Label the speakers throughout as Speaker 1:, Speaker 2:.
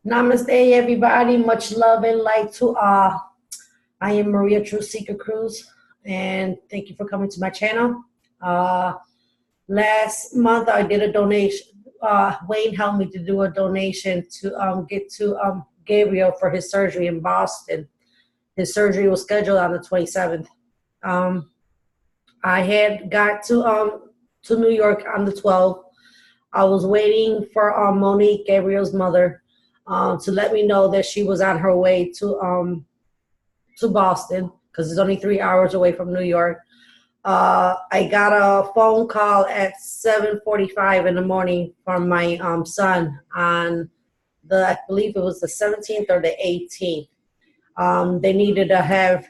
Speaker 1: Namaste, everybody. Much love and light to all. I am Maria True Seeker Cruz, and thank you for coming to my channel. Uh, Last month, I did a donation. Wayne helped me to do a donation to get to Gabriel for his surgery in Boston. His surgery was scheduled on the 27th. Um, I had got to New York on the 12th. I was waiting for Monique, Gabriel's mother, to let me know that she was on her way to Boston because it's only 3 hours away from New York. I got a phone call at 7:45 in the morning from my son on I believe it was the 17th or the 18th. They needed to have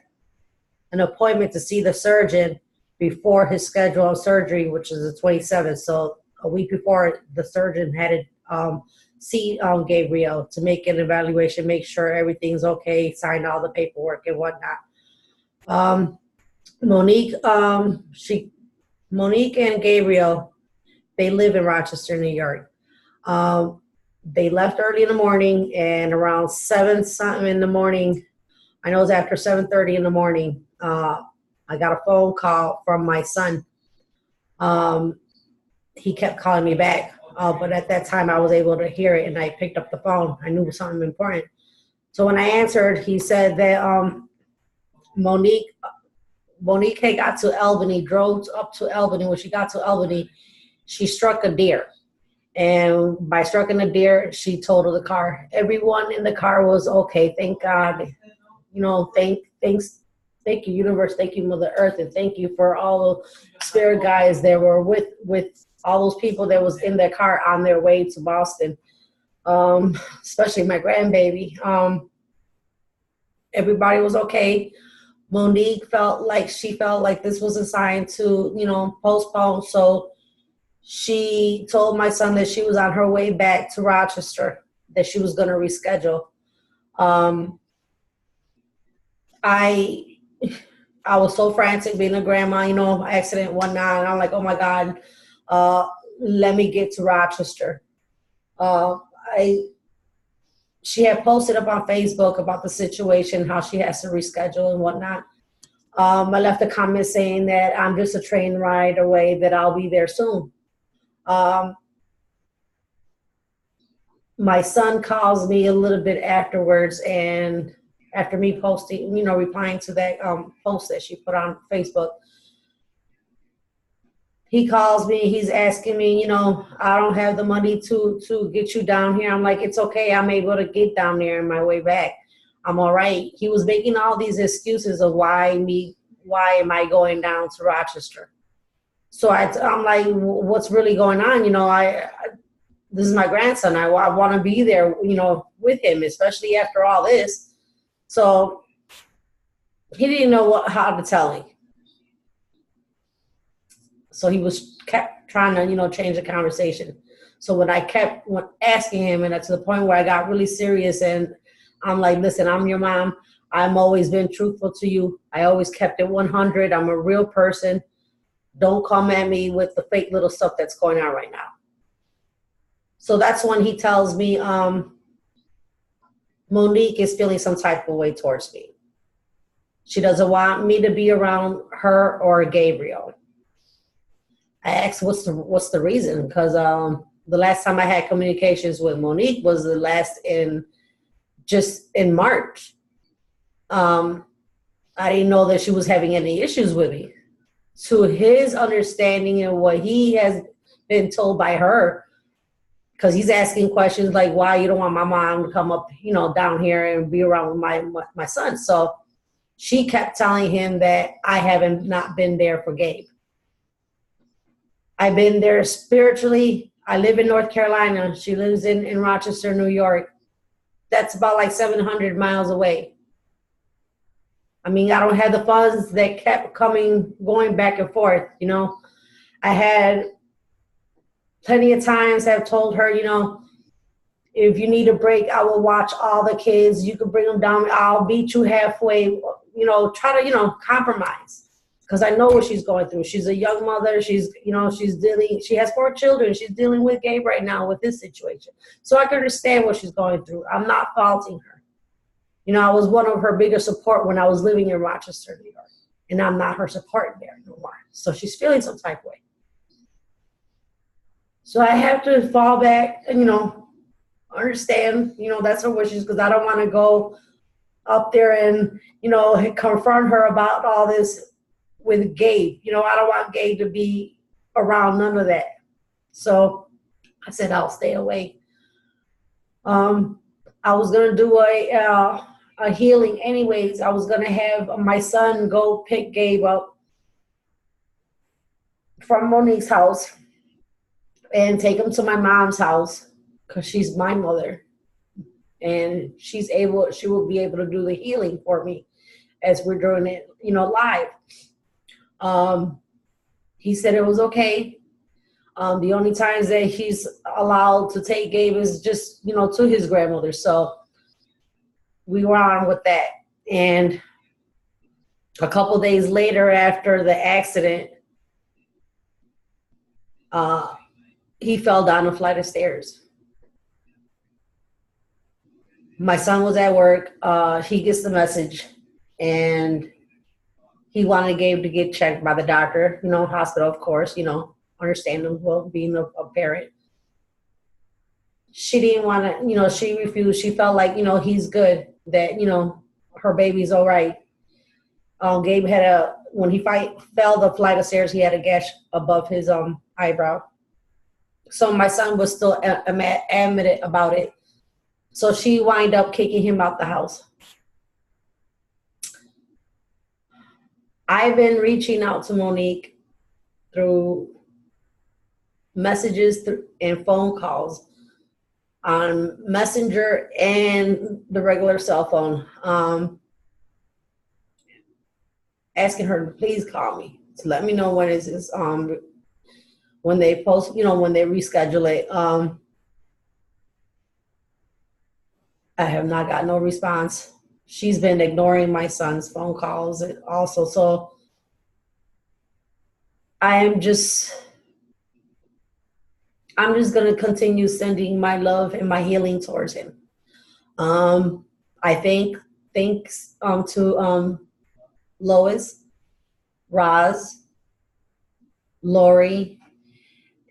Speaker 1: an appointment to see the surgeon before his scheduled surgery, which is the 27th. So a week before, the surgeon had to see Gabriel to make an evaluation, make sure everything's okay, sign all the paperwork and whatnot. Monique, Monique and Gabriel, they live in Rochester, New York. They left early in the morning, and around 7 something in the morning, I know it was after 7:30 in the morning, I got a phone call from my son. He kept calling me back, but at that time I was able to hear it, and I picked up the phone. I knew it was something important. So when I answered, he said that Monique had got to Albany, drove up to Albany. When she got to Albany, she struck a deer. And by striking a deer, she totaled the car. Everyone in the car was okay. Thank God. You know, thank you, universe. Thank you, Mother Earth. And thank you for all the spirit guides that were with all those people that was in their car on their way to Boston. Especially my grandbaby. Everybody was okay. Monique felt like this was a sign to, postpone. So she told my son that she was on her way back to Rochester, that she was going to reschedule. I was so frantic being a grandma, accident, whatnot. And I'm like, oh my God, let me get to Rochester. She had posted up on Facebook about the situation, how she has to reschedule and whatnot. I left a comment saying that I'm just a train ride away, that I'll be there soon. My son calls me a little bit afterwards, and after me posting, replying to that post that she put on Facebook, he calls me. He's asking me, I don't have the money to get you down here. I'm like, it's okay. I'm able to get down there on my way back. I'm all right. He was making all these excuses of why am I going down to Rochester? So I'm like, what's really going on? This is my grandson. I want to be there, with him, especially after all this. So he didn't know how to tell me. So he kept trying to, change the conversation. So when I kept asking him, and to the point where I got really serious, and I'm like, listen, I'm your mom. I've always been truthful to you. I always kept it 100. I'm a real person. Don't come at me with the fake little stuff that's going on right now. So that's when he tells me Monique is feeling some type of way towards me. She doesn't want me to be around her or Gabriel. I asked, what's the reason? Because the last time I had communications with Monique was just in March. I didn't know that she was having any issues with me. To his understanding and what he has been told by her, because he's asking questions like, why you don't want my mom to come up, down here and be around with my son. So she kept telling him that I haven't not been there for Gabe. I've been there spiritually. I live in North Carolina. She lives in Rochester, New York. That's about like 700 miles away. I mean, I don't have the funds that kept going back and forth, I had plenty of times have told her, if you need a break, I will watch all the kids. You can bring them down. I'll meet you halfway, try to, compromise. because I know what she's going through. She's a young mother. She's, she has 4 children. She's dealing with Gabe right now with this situation. So I can understand what she's going through. I'm not faulting her. I was one of her biggest support when I was living in Rochester, New York, and I'm not her support there no more. So she's feeling some type of way. So I have to fall back and, understand, that's her wishes, because I don't want to go up there and, confront her about all this with Gabe. I don't want Gabe to be around none of that. So I said I'll stay away. I was going to do a healing anyways. I was going to have my son go pick Gabe up from Monique's house and take him to my mom's house, because she's my mother. And she will be able to do the healing for me as we're doing it, live. He said it was okay. The only times that he's allowed to take Gabe is just, to his grandmother. So we were on with that. And a couple days later, after the accident, he fell down a flight of stairs. My son was at work. He gets the message, and he wanted Gabe to get checked by the doctor, hospital, of course, understandable, being a parent. She didn't want to, she refused. She felt like, he's good, that, her baby's all right. Gabe had when he fell the flight of stairs, he had a gash above his eyebrow. So my son was still adamant about it. So she wound up kicking him out the house. I've been reaching out to Monique through messages and phone calls on Messenger and the regular cell phone, asking her to please call me to let me know when is this, when they post, when they reschedule it. I have not got no response. She's been ignoring my son's phone calls also. So I'm just going to continue sending my love and my healing towards him. I thanks to Lois, Roz, Lori,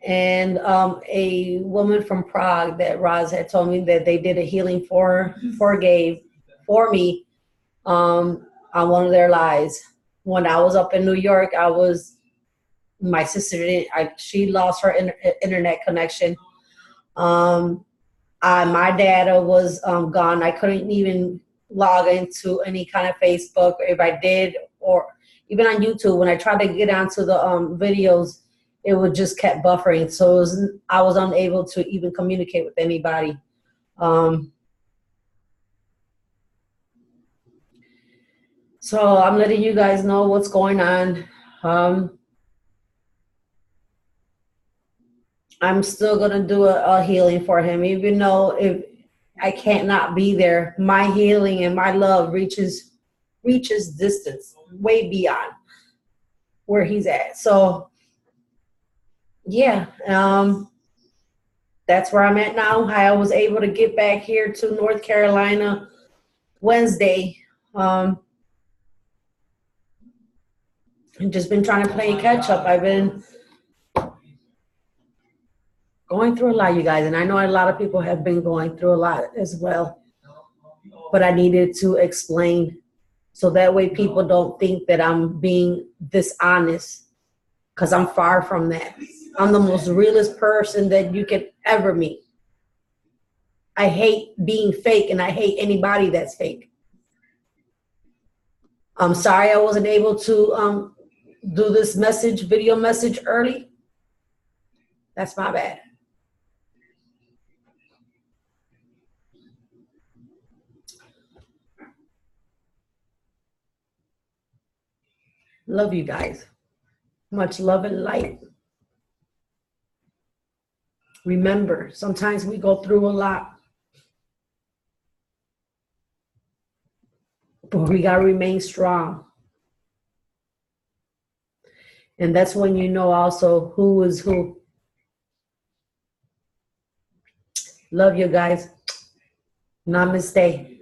Speaker 1: and a woman from Prague that Roz had told me that they did a healing for Gabe, for me, on one of their lives. When I was up in New York, my sister she lost her internet connection. My data was gone. I couldn't even log into any kind of Facebook. If I did, or even on YouTube, when I tried to get onto the videos, it would just kept buffering. So I was unable to even communicate with anybody. So I'm letting you guys know what's going on. I'm still going to do a healing for him, even though if I can't not be there. My healing and my love reaches distance, way beyond where he's at. So yeah, that's where I'm at now. I was able to get back here to North Carolina Wednesday. I've just been trying to play catch up. I've been going through a lot, you guys, and I know a lot of people have been going through a lot as well. But I needed to explain so that way people don't think that I'm being dishonest, because I'm far from that. I'm the most realest person that you could ever meet. I hate being fake, and I hate anybody that's fake. I'm sorry I wasn't able to do this video message early. That's my bad. Love you guys. Much love and light. Remember, sometimes we go through a lot, but we got to remain strong. And that's when you know also who is who. Love you guys. Namaste.